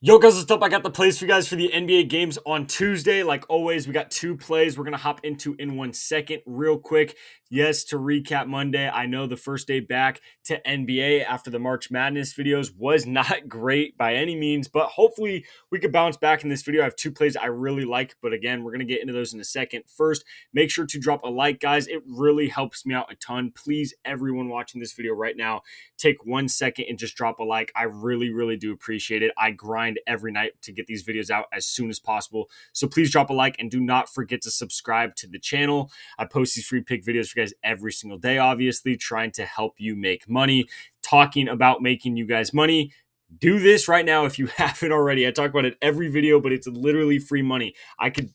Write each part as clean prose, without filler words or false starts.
Yo, guys, what's up? I got the plays for you guys for the NBA games on Tuesday. Like always, we got two plays we're going to hop into in 1 second. Real quick, yes, to recap Monday, I know the first day back to NBA after the March Madness videos was not great by any means, but hopefully we could bounce back in this video. I have two plays I really like, but again, we're going to get into those in a second. First, make sure to drop a like, guys. It really helps me out a ton. Please, everyone watching this video right now, take 1 second and just drop a like. I really do appreciate it. I grind every night to get these videos out as soon as possible. So please drop a like and do not forget to subscribe to the channel. I post these free pick videos for you guys every single day, obviously, trying to help you make money, talking about making you guys money. Do this right now if you haven't already. I talk about it every video, but it's literally free money.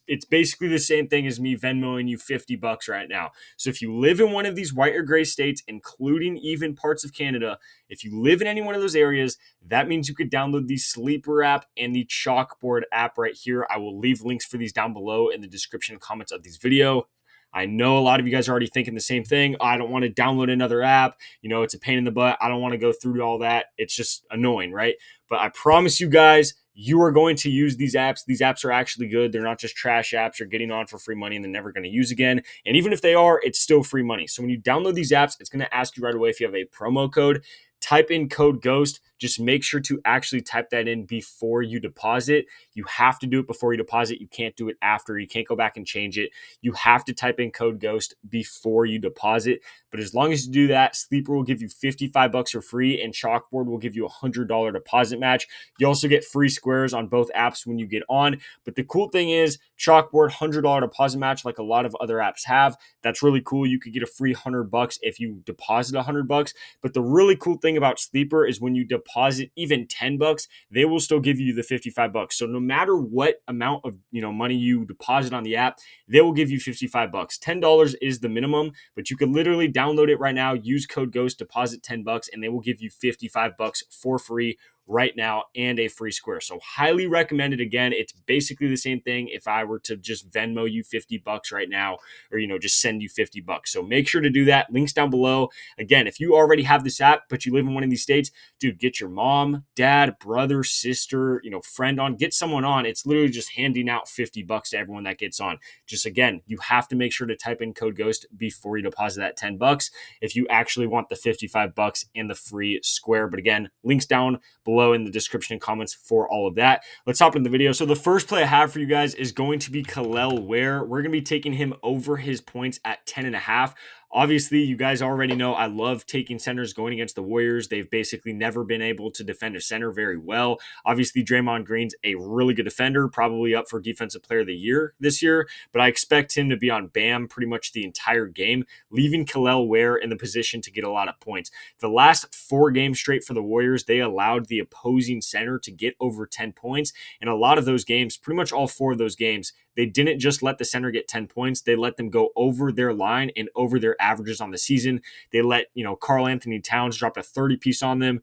It's basically the same thing as me Venmoing you $50 right now. So if you live in one of these white or gray states, including even parts of Canada, if you live in any one of those areas, that means you could download the Sleeper app and the Chalkboard app right here. I will leave links for these down below in the description and comments of this video. I know a lot of you guys are already thinking the same thing. I don't want to download another app. It's a pain in the butt. I don't want to go through all that. It's just annoying, right? But I promise you guys, you are going to use these apps. These apps are actually good. They're not just trash apps you're getting on for free money and they're never going to use again. And even if they are, it's still free money. So when you download these apps, it's going to ask you right away if you have a promo code. Type in code GHOST. Just make sure to actually type that in before you deposit. You have to do it before you deposit. You can't do it after. You can't go back and change it. You have to type in code GHOST before you deposit. But as long as you do that, Sleeper will give you $55 for free and Chalkboard will give you a $100 deposit match. You also get free squares on both apps when you get on. But the cool thing is Chalkboard $100 deposit match like a lot of other apps have. That's really cool. You could get a free $100 if you deposit $100. But the really cool thing about Sleeper is when you deposit even $10, they will still give you the $55. So no matter what amount of money you deposit on the app, they will give you $55. $10 is the minimum, but you can literally download it right now, use code GHOST, deposit $10, and they will give you $55 for free right now and a free square. So highly recommended. Again, it's basically the same thing if I were to just Venmo you $50 right now, or just send you $50. So make sure to do that. Links down below. Again, if you already have this app but you live in one of these states, dude, get your mom, dad, brother, sister, friend on, get someone on. It's literally just handing out $50 to everyone that gets on. Just again, you have to make sure to type in code GHOST before you deposit that $10 if you actually want the $55 and the free square. But again, links down below in the description and comments for all of that. Let's hop into the video. So the first play I have for you guys is going to be Kelle Wear. We're going to be taking him over his points at 10.5. Obviously, you guys already know I love taking centers going against the Warriors. They've basically never been able to defend a center very well. Obviously, Draymond Green's a really good defender, probably up for Defensive Player of the Year this year, but I expect him to be on Bam pretty much the entire game, leaving Kelle Wear in the position to get a lot of points. The last 4 games straight for the Warriors, they allowed the opposing center to get over 10 points, and a lot of those games, pretty much all 4 of those games, they didn't just let the center get 10 points. They let them go over their line and over their averages on the season. They let, Karl Anthony Towns drop a 30-piece on them.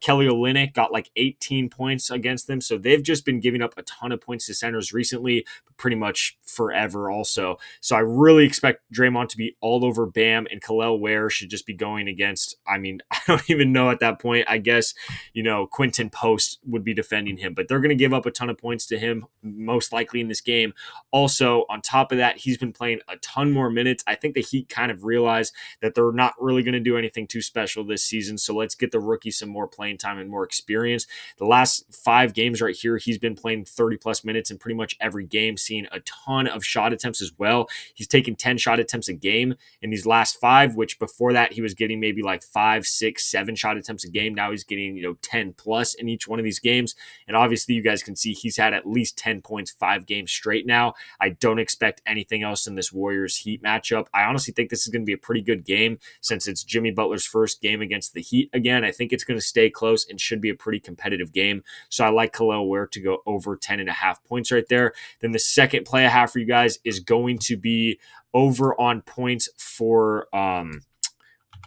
Kelly Olynyk got like 18 points against them. So they've just been giving up a ton of points to centers recently, pretty much forever also. So I really expect Draymond to be all over Bam, and Kelle Wear should just be going against, I don't even know at that point. I guess, Quentin Post would be defending him, but they're going to give up a ton of points to him, most likely in this game. Also, on top of that, he's been playing a ton more minutes. I think the Heat kind of realized that they're not really going to do anything too special this season. So let's get the rookie some more playing time and more experience. The last 5 games right here, he's been playing 30 plus minutes in pretty much every game, seeing a ton of shot attempts as well. He's taken 10 shot attempts a game in these last 5, which before that he was getting maybe like 5, 6, 7 shot attempts a game. Now he's getting, 10 plus in each one of these games. And obviously you guys can see he's had at least 10 points 5 games straight now. I don't expect anything else in this Warriors Heat matchup. I honestly think this is going to be a pretty good game since it's Jimmy Butler's first game against the Heat again. I think it's going to stay close and should be a pretty competitive game. So I like Kelle Wear to go over 10.5 points right there. Then the second play I have for you guys is going to be over on points for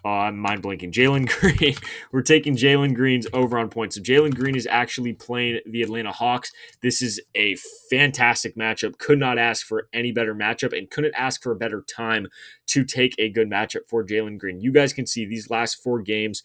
I'm mind blanking. Jaylen Green. We're taking Jaylen Green's over on points. So Jaylen Green is actually playing the Atlanta Hawks. This is a fantastic matchup. Could not ask for any better matchup and couldn't ask for a better time to take a good matchup for Jaylen Green. You guys can see these last 4 games,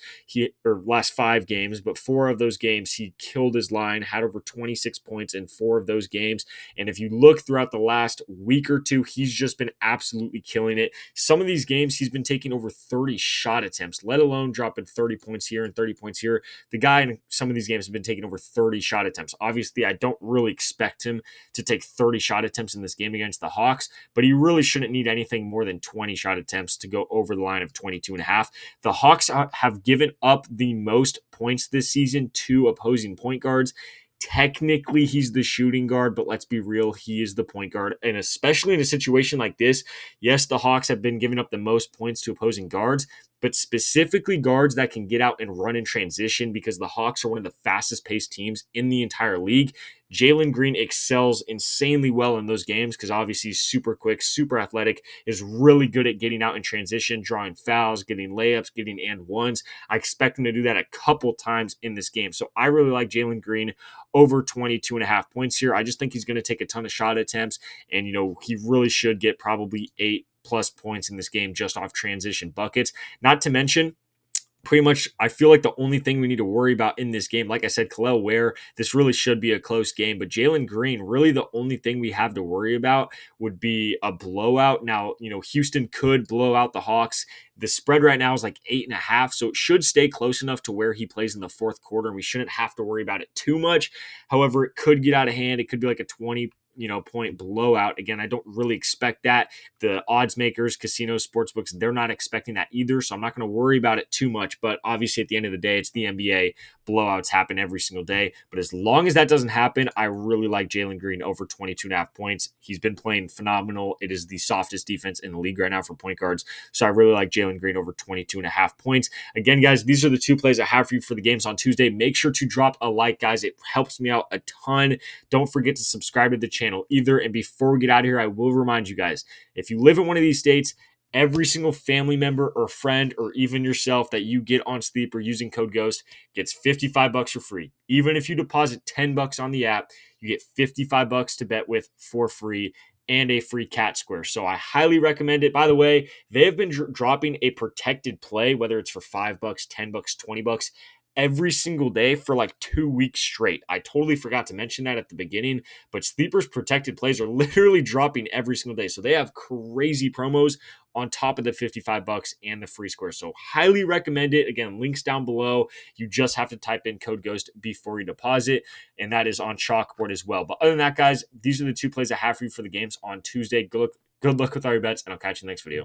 last 5 games, but 4 of those games he killed his line, had over 26 points in 4 of those games. And if you look throughout the last week or two, he's just been absolutely killing it. Some of these games he's been taking over 30 shot attempts, let alone dropping 30 points here and 30 points here. The guy in some of these games has been taking over 30 shot attempts. Obviously, I don't really expect him to take 30 shot attempts in this game against the Hawks, but he really shouldn't need anything more than 20 shot attempts to go over the line of 22.5. The Hawks have given up the most points this season to opposing point guards. Technically, he's the shooting guard, but let's be real, he is the point guard. And especially in a situation like this, yes, the Hawks have been giving up the most points to opposing guards, but specifically guards that can get out and run in transition, because the Hawks are one of the fastest paced teams in the entire league. Jaylen Green excels insanely well in those games because obviously he's super quick, super athletic, is really good at getting out in transition, drawing fouls, getting layups, getting and ones. I expect him to do that a couple times in this game. So I really like Jaylen Green over 22.5 points here. I just think he's going to take a ton of shot attempts, and he really should get probably 8+ points in this game just off transition buckets. Not to mention, pretty much, I feel like the only thing we need to worry about in this game, like I said, Kelle Wear, this really should be a close game, but Jaylen Green, really the only thing we have to worry about would be a blowout. Now, Houston could blow out the Hawks. The spread right now is like 8.5, so it should stay close enough to where he plays in the fourth quarter, and we shouldn't have to worry about it too much. However, it could get out of hand. It could be like a 20 point blowout. Again, I don't really expect that. The odds makers, casinos, sportsbooks, they're not expecting that either. So I'm not going to worry about it too much. But obviously, at the end of the day, it's the NBA. Blowouts happen every single day. But as long as that doesn't happen, I really like Jaylen Green over 22.5 points. He's been playing phenomenal. It is the softest defense in the league right now for point guards. So I really like Jaylen Green over 22.5 points. Again, guys, these are the 2 plays I have for you for the games on Tuesday. Make sure to drop a like, guys. It helps me out a ton. Don't forget to subscribe to the channel either. And before we get out of here, I will remind you guys, if you live in one of these states, every single family member or friend or even yourself that you get on Sleeper using code GHOST gets $55 for free. Even if you deposit $10 on the app, you get $55 to bet with for free and a free cat square. So I highly recommend it. By the way, they have been dropping a protected play, whether it's for $5, $10, $20, every single day for like 2 weeks straight. I totally forgot to mention that at the beginning, but Sleeper's protected plays are literally dropping every single day. So they have crazy promos on top of the $55 and the free square. So highly recommend it. Again, links down below. You just have to type in code GHOST before you deposit, and that is on Chalkboard as well. But other than that, guys, these are the 2 plays I have for you for the games on Tuesday. Good luck with all your bets, and I'll catch you in the next video.